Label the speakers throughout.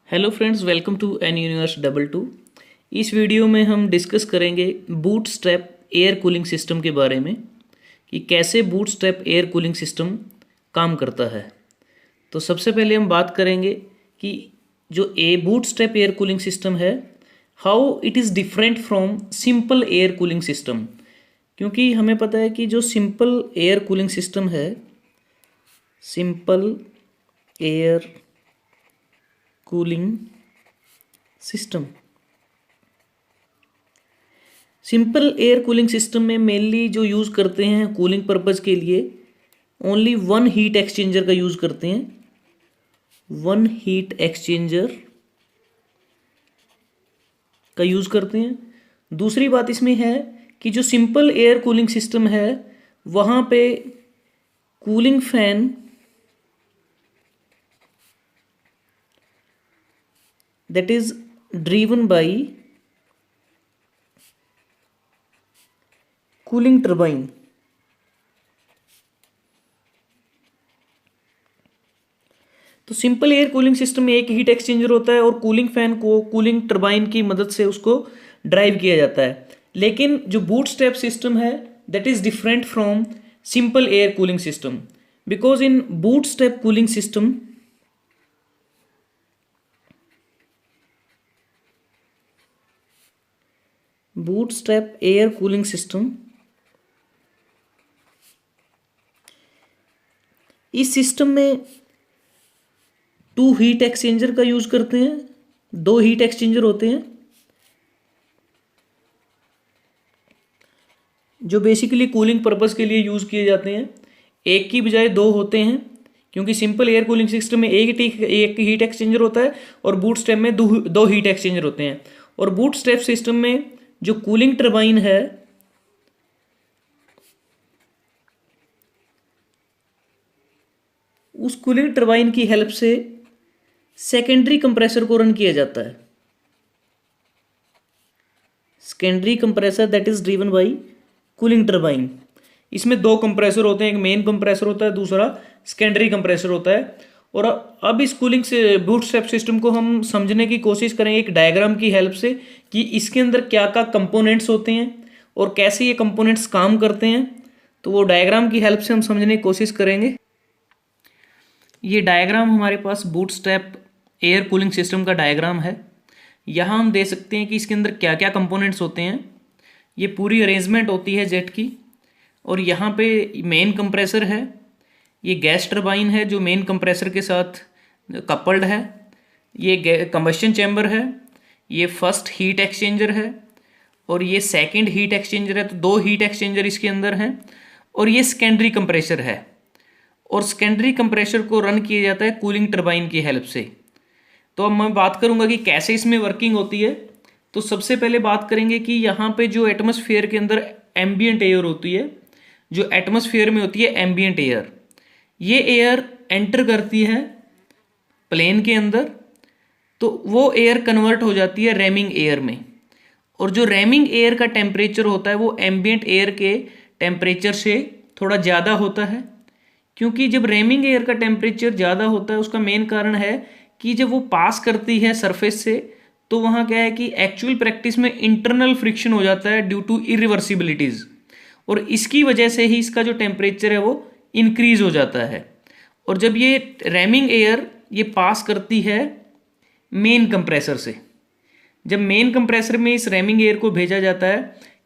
Speaker 1: Hello friends, welcome to N universe double two. इस वीडियो में हम डिस्कस करेंगे बूटस्ट्रैप एयर कूलिंग सिस्टम के बारे में कि कैसे बूटस्ट्रैप एयर कूलिंग सिस्टम काम करता है। तो सबसे पहले हम बात करेंगे कि जो बूटस्ट्रैप एयर कूलिंग सिस्टम है, how it is different from simple air cooling system. क्योंकि हमें पता है कि जो सिंपल एयर कूलिंग सिस्टम है, simple air cooling system, simple air cooling system में मेनली जो यूज़ करते हैं कूलिंग पर्पज़ के लिए, ओनली वन हीट एक्सचेंजर का यूज़ करते हैं। वन हीट एक्सचेंजर का यूज़ करते हैं। दूसरी बात इसमें है कि जो सिंपल एयर कूलिंग सिस्टम है वहाँ पे cooling fan that is driven by cooling turbine। तो सिंपल एयर कूलिंग सिस्टम में एक हीट एक्सचेंजर होता है और कूलिंग फैन को कूलिंग टरबाइन की मदद से उसको ड्राइव किया जाता है। लेकिन जो बूटस्ट्रैप सिस्टम है that is different from simple air cooling system, because in bootstrap cooling system bootstrap air cooling system, इस सिस्टम में टू हीट एक्सचेंजर का यूज करते हैं। दो हीट एक्सचेंजर होते हैं जो बेसिकली कूलिंग पर्पस के लिए यूज किए जाते हैं। एक की बजाय दो होते हैं, क्योंकि सिंपल एयर कूलिंग सिस्टम में एक हीट एक्सचेंजर होता है और बूटस्ट्रैप में दो हीट एक्सचेंजर होते हैं। और बूटस्ट्रैप सिस्टम में जो कूलिंग टरबाइन है उस कूलिंग टरबाइन की हेल्प से सेकेंडरी कंप्रेसर को रन किया जाता है। Secondary compressor that is driven by cooling turbine. इसमें दो कंप्रेसर होते हैं, एक मेन कंप्रेसर होता है, दूसरा सेकेंडरी कंप्रेसर होता है। और अब इस कूलिंग से बूटस्ट्रैप सिस्टम को हम समझने की कोशिश करेंगे एक डायग्राम की हेल्प से कि इसके अंदर क्या क्या कंपोनेंट्स होते हैं और कैसे ये कंपोनेंट्स काम करते हैं। तो वो डायग्राम की हेल्प से हम समझने की कोशिश करेंगे। ये डायग्राम हमारे पास बूटस्ट्रैप एयर कूलिंग सिस्टम का डायग्राम है। यहाँ हम देख सकते हैं कि इसके अंदर क्या क्या कंपोनेंट्स होते हैं। ये पूरी अरेंजमेंट होती है जेट की। और यहाँ पे मेन कंप्रेसर है, ये गैस टरबाइन है जो मेन कंप्रेसर के साथ कपल्ड है, ये कंबस्शन चैम्बर है, ये फर्स्ट हीट एक्सचेंजर है और ये सेकंड हीट एक्सचेंजर है। तो दो हीट एक्सचेंजर इसके अंदर हैं। और ये सेकेंडरी कंप्रेसर है और सेकेंडरी कंप्रेसर को रन किया जाता है कूलिंग टरबाइन की हेल्प से। तो अब मैं बात करूंगा कि कैसे इसमें वर्किंग होती है। तो सबसे पहले बात करेंगे कि यहाँ पे जो एटमॉस्फेयर के अंदर एम्बियंट एयर होती है, जो एटमॉस्फेयर में होती है एम्बियंट एयर, ये एयर एंटर करती है प्लेन के अंदर, तो वो एयर कन्वर्ट हो जाती है रैमिंग एयर में। और जो रैमिंग एयर का टेम्परेचर होता है वो एम्बियंट एयर के टेम्परेचर से थोड़ा ज़्यादा होता है। क्योंकि जब रैमिंग एयर का टेम्परेचर ज़्यादा होता है उसका मेन कारण है कि जब वो पास करती है सरफेस से तो वहाँ क्या है कि एक्चुअल प्रैक्टिस में इंटरनल फ्रिक्शन हो जाता है ड्यू टू इरिवर्सिबिलिटीज़, और इसकी वजह से ही इसका जो टेम्परेचर है वो इंक्रीज हो जाता है। और जब ये रैमिंग एयर ये पास करती है मेन कंप्रेसर से, जब मेन कंप्रेसर में इस रैमिंग एयर को भेजा जाता है,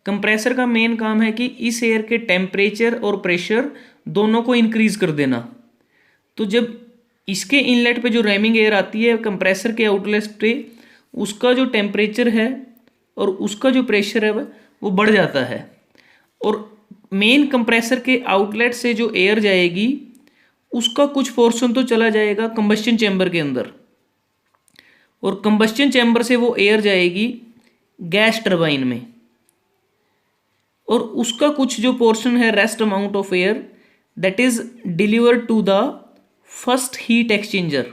Speaker 1: कंप्रेसर का मेन काम है कि इस एयर के टेम्परेचर और प्रेशर दोनों को इंक्रीज कर देना। तो जब इसके इनलेट पे जो रैमिंग एयर आती है कंप्रेसर के आउटलेट पे, उसका जो टेम्परेचर है और उसका जो प्रेशर है वो बढ़ जाता है। और मेन कंप्रेसर के आउटलेट से जो एयर जाएगी उसका कुछ पोर्शन तो चला जाएगा कंबस्शन चैम्बर के अंदर, और कंबस्शन चैम्बर से वो एयर जाएगी गैस टरबाइन में, और उसका कुछ जो पोर्शन है rest amount of air that is delivered to the first heat exchanger.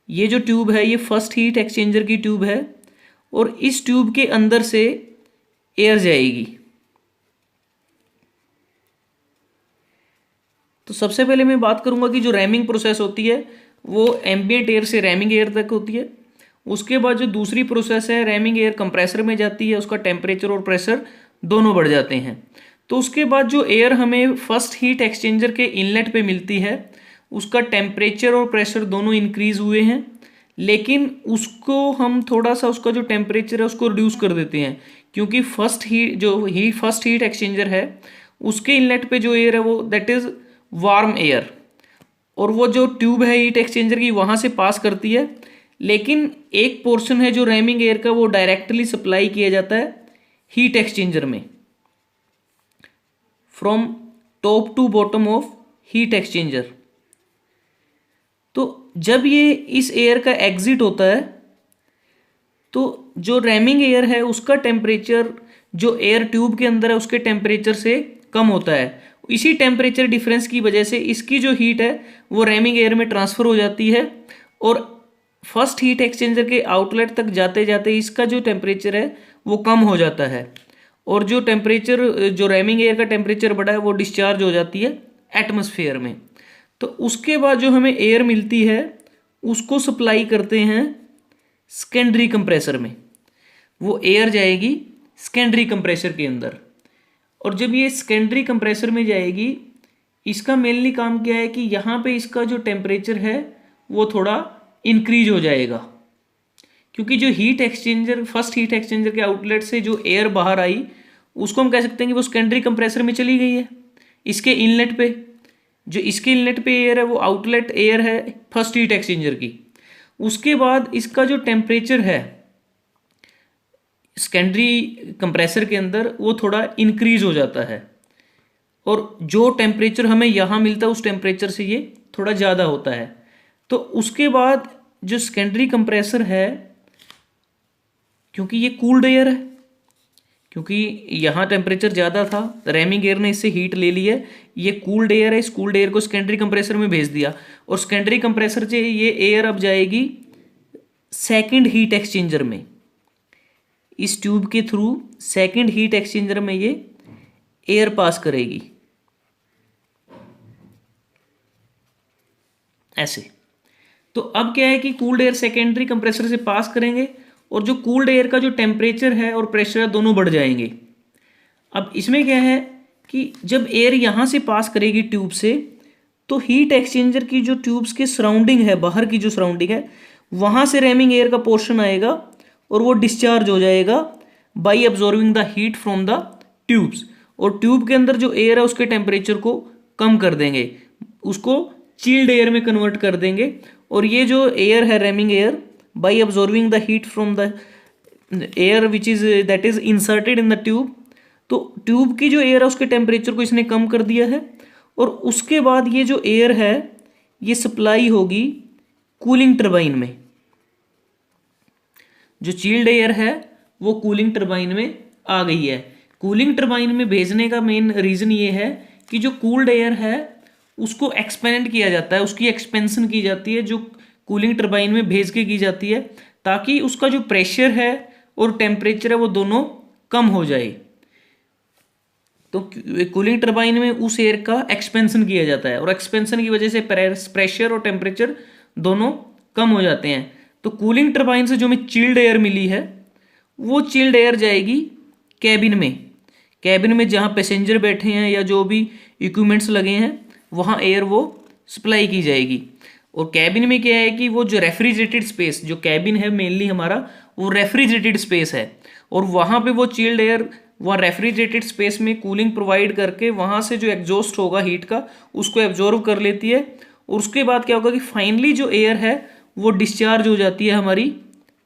Speaker 1: ये जो ट्यूब है ये फर्स्ट हीट एक्सचेंजर की ट्यूब है और इस ट्यूब के अंदर से एयर जाएगी। तो सबसे पहले मैं बात करूंगा कि जो रैमिंग प्रोसेस होती है वो एम्बियंट एयर से रैमिंग एयर तक होती है। उसके बाद जो दूसरी प्रोसेस है रैमिंग एयर कंप्रेसर में जाती है, उसका टेम्परेचर और प्रेशर दोनों बढ़ जाते हैं। तो उसके बाद जो एयर हमें फर्स्ट हीट एक्सचेंजर के इनलेट पे मिलती है उसका टेम्परेचर और प्रेशर दोनों इंक्रीज हुए हैं, लेकिन उसको हम थोड़ा सा उसका जो टेम्परेचर है उसको रिड्यूस कर देते हैं, क्योंकि फर्स्ट हीट एक्सचेंजर है उसके इनलेट पे जो एयर है वो दैट इज वार्म एयर, और वो जो ट्यूब है हीट एक्सचेंजर की वहाँ से पास करती है, लेकिन एक पोर्शन है जो रैमिंग एयर का वो डायरेक्टली सप्लाई किया जाता है हीट एक्सचेंजर में from top to bottom of heat exchanger. तो जब ये इस एयर का एग्जिट होता है तो जो रैमिंग एयर है उसका टेम्परेचर जो एयर ट्यूब के अंदर है उसके टेम्परेचर से कम होता है। इसी टेम्परेचर डिफरेंस की वजह से इसकी जो हीट है वो रैमिंग एयर में ट्रांसफ़र हो जाती है, और फर्स्ट हीट एक्सचेंजर के आउटलेट तक जाते जाते इसका जो टेम्परेचर है वो कम हो जाता है, और जो टेम्परेचर जो रैमिंग एयर का टेम्परेचर बढ़ा है वो डिस्चार्ज हो जाती है एटमॉस्फेयर में। तो उसके बाद जो हमें एयर मिलती है उसको सप्लाई करते हैं सेकेंडरी कंप्रेसर में, वो एयर जाएगी सेकेंडरी कंप्रेसर के अंदर, और जब ये सेकेंडरी कंप्रेसर में जाएगी इसका मेनली काम क्या है कि यहाँ पे इसका जो टेम्परेचर है वो थोड़ा इंक्रीज हो जाएगा, क्योंकि जो heat exchanger first heat exchanger के आउटलेट से जो एयर बाहर आई उसको हम कह सकते हैं कि वो सेकेंडरी कंप्रेसर में चली गई है। इसके इनलेट पे जो इसके इनलेट पे एयर है वो आउटलेट एयर है फर्स्ट हीट एक्सचेंजर की। उसके बाद इसका जो टेम्परेचर है सेकेंडरी कंप्रेसर के अंदर वो थोड़ा इंक्रीज हो जाता है, और जो टेम्परेचर हमें यहाँ मिलता है उस टेम्परेचर से ये थोड़ा ज़्यादा होता है। तो उसके बाद जो सेकेंडरी कंप्रेसर है, क्योंकि ये कूल्ड एयर है, क्योंकि यहाँ टेम्परेचर ज़्यादा था रैमिंग एयर ने इससे हीट ले ली है, ये कूल्ड एयर है, इस कूल्ड एयर को सेकेंडरी कंप्रेसर में भेज दिया, और सेकेंडरी कंप्रेसर से ये एयर अब जाएगी सेकंड हीट एक्सचेंजर में, इस ट्यूब के थ्रू सेकंड हीट एक्सचेंजर में ये एयर पास करेगी ऐसे। तो अब क्या है कि कूल्ड एयर सेकेंडरी कंप्रेसर से पास करेंगे और जो कूल्ड एयर का जो टेम्परेचर है और प्रेशर है दोनों बढ़ जाएंगे। अब इसमें क्या है कि जब एयर यहाँ से पास करेगी ट्यूब से तो हीट एक्सचेंजर की जो ट्यूब्स के सराउंडिंग है, बाहर की जो सराउंडिंग है, वहाँ से रैमिंग एयर का पोर्शन आएगा और वो डिस्चार्ज हो जाएगा by absorbing the heat from the tubes, और ट्यूब के अंदर जो एयर है उसके टेम्परेचर को कम कर देंगे, उसको चिल्ड एयर में कन्वर्ट कर देंगे, और ये जो एयर है rhyming air by absorbing the heat from the air which is that is inserted in the tube, तो ट्यूब की जो एयर है उसके टेम्परेचर को इसने कम कर दिया है, और उसके बाद ये जो एयर है ये सप्लाई होगी कूलिंग टरबाइन में। जो चिल्ड एयर है वो कूलिंग टरबाइन में आ गई है। कूलिंग टरबाइन में भेजने का मेन रीज़न ये है कि जो कूल्ड एयर है उसको एक्सपेंड किया जाता है, उसकी एक्सपेंशन की जाती है, जो कूलिंग टरबाइन में भेज के की जाती है, ताकि उसका जो प्रेशर है और टेम्परेचर है वो दोनों कम हो जाए। तो कूलिंग टरबाइन में उस एयर का एक्सपेंशन किया जाता है, और एक्सपेंशन की वजह से प्रेशर और टेम्परेचर दोनों कम हो जाते हैं। तो कूलिंग टरबाइन से जो हमें चिल्ड एयर मिली है वो चिल्ड एयर जाएगी कैबिन में, कैबिन में जहाँ पैसेंजर बैठे हैं या जो भी इक्विपमेंट्स लगे हैं वहाँ एयर वो सप्लाई की जाएगी। और कैबिन में क्या है कि वो जो रेफ्रिजरेटेड स्पेस, जो कैबिन है मेनली हमारा वो रेफ्रिजरेटेड स्पेस है, और वहाँ पे वो चिल्ड एयर वहाँ रेफ्रिजरेटेड स्पेस में कूलिंग प्रोवाइड करके वहाँ से जो एग्जॉस्ट होगा हीट का उसको एब्जॉर्व कर लेती है, और उसके बाद क्या होगा कि फाइनली जो एयर है वो डिस्चार्ज हो जाती है हमारी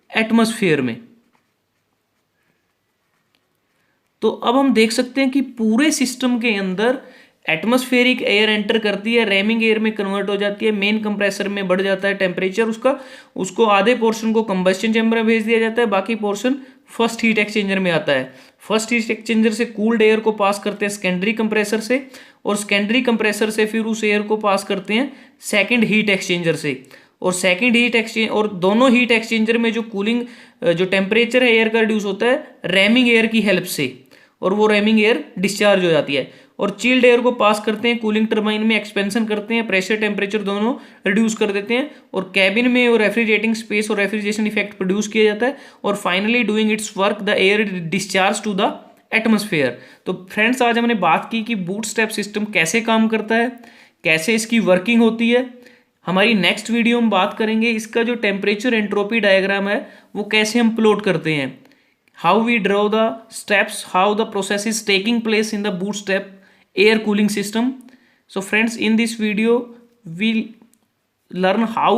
Speaker 1: एटमॉस्फेयर में। तो अब हम देख सकते हैं कि पूरे सिस्टम के अंदर एटमॉस्फेरिक एयर एंटर करती है, रैमिंग एयर में कन्वर्ट हो जाती है, मेन कंप्रेसर में बढ़ जाता है टेम्परेचर उसका, उसको आधे पोर्शन को कंबस्शन चैम्बर में भेज दिया जाता है, बाकी पोर्शन फर्स्ट हीट एक्सचेंजर में आता है। फर्स्ट हीट एक्सचेंजर से कूल्ड एयर को पास करते हैं सेकेंडरी कंप्रेसर से, और सेकेंडरी कंप्रेसर से फिर उस एयर को पास करते हैं सेकेंड हीट एक्सचेंजर से, और सेकेंड हीट एक्सचेंज और दोनों हीट एक्सचेंजर में जो कूलिंग जो टेम्परेचर है एयर का रिड्यूस होता है रैमिंग एयर की हेल्प से, और वो रैमिंग एयर डिस्चार्ज हो जाती है। और चिल्ड एयर को पास करते हैं कूलिंग टरबाइन में, एक्सपेंशन करते हैं, प्रेशर टेम्परेचर दोनों रिड्यूस कर देते हैं और कैबिन में और रेफ्रिजरेटिंग स्पेस और रेफ्रिजरेशन इफेक्ट प्रोड्यूस किया जाता है और finally doing its work the air discharge to the atmosphere. तो फ्रेंड्स आज हमने बात की कि बूटस्ट्रैप सिस्टम कैसे काम करता है, कैसे इसकी वर्किंग होती है। हमारी नेक्स्ट वीडियो में बात करेंगे इसका जो टेम्परेचर एंट्रोपी डायग्राम है वो कैसे हम प्लॉट करते हैं, how we draw the steps, how the process is taking place in the bootstrap air cooling system. So friends, in this video we'll learn how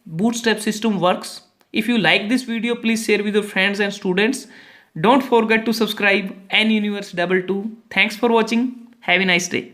Speaker 1: bootstrap system works. If you like this video, please share with your friends and students. Don't forget to subscribe N Universe 22. Thanks for watching. Have a nice day.